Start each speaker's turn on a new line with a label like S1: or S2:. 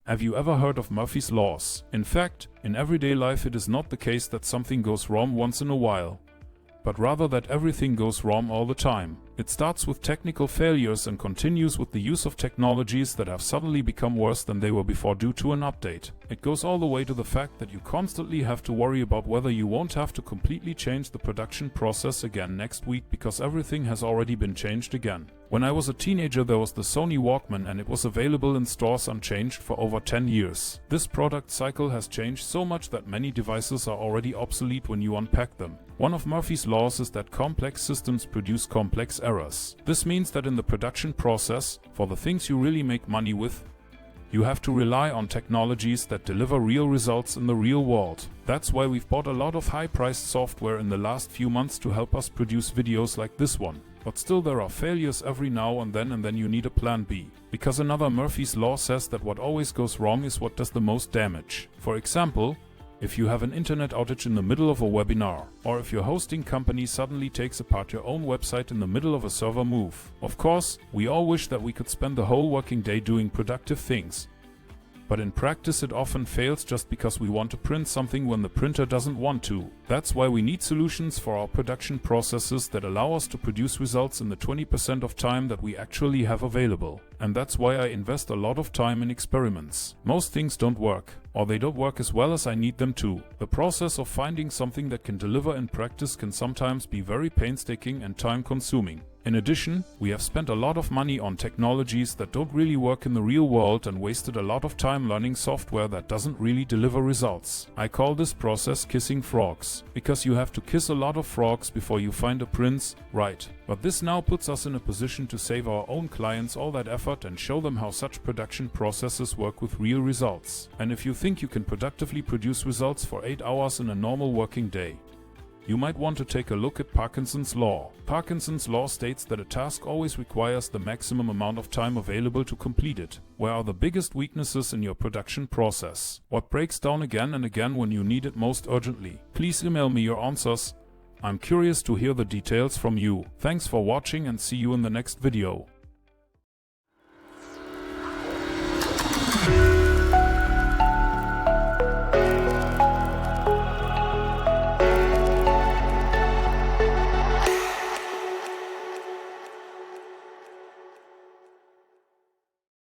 S1: Have you ever heard of Murphy's Laws? In fact, in everyday life it is not the case that something goes wrong once in a while, but rather that everything goes wrong all the time. It starts with technical failures and continues with the use of technologies that have suddenly become worse than they were before due to an update. It goes all the way to the fact that you constantly have to worry about whether you won't have to completely change the production process again next week because everything has already been changed again. When I was a teenager there was the Sony Walkman and it was available in stores unchanged for over 10 years. This product cycle has changed so much that many devices are already obsolete when you unpack them. One of Murphy's laws is that complex systems produce complex errors. This means that in the production process, for the things you really make money with, you have to rely on technologies that deliver real results in the real world. That's why we've bought a lot of high-priced software in the last few months to help us produce videos like this one. But still there are failures every now and then you need a plan B. Because another Murphy's Law says that what always goes wrong is what does the most damage. For example, if you have an internet outage in the middle of a webinar, or if your hosting company suddenly takes apart your own website in the middle of a server move. Of course, we all wish that we could spend the whole working day doing productive things. But in practice it often fails just because we want to print something when the printer doesn't want to. That's why we need solutions for our production processes that allow us to produce results in the 20% of time that we actually have available. And that's why I invest a lot of time in experiments. Most things don't work, or they don't work as well as I need them to. The process of finding something that can deliver in practice can sometimes be very painstaking and time-consuming. In addition, we have spent a lot of money on technologies that don't really work in the real world and wasted a lot of time learning software that doesn't really deliver results. I call this process kissing frogs, because you have to kiss a lot of frogs before you find a prince, right? But this now puts us in a position to save our own clients all that effort and show them how such production processes work with real results. And if you think you can productively produce results for 8 hours in a normal working day, you might want to take a look at Parkinson's Law. Parkinson's Law states that a task always requires the maximum amount of time available to complete it. Where are the biggest weaknesses in your production process? What breaks down again and again when you need it most urgently? Please email me your answers. I'm curious to hear the details from you. Thanks for watching and see you in the next video.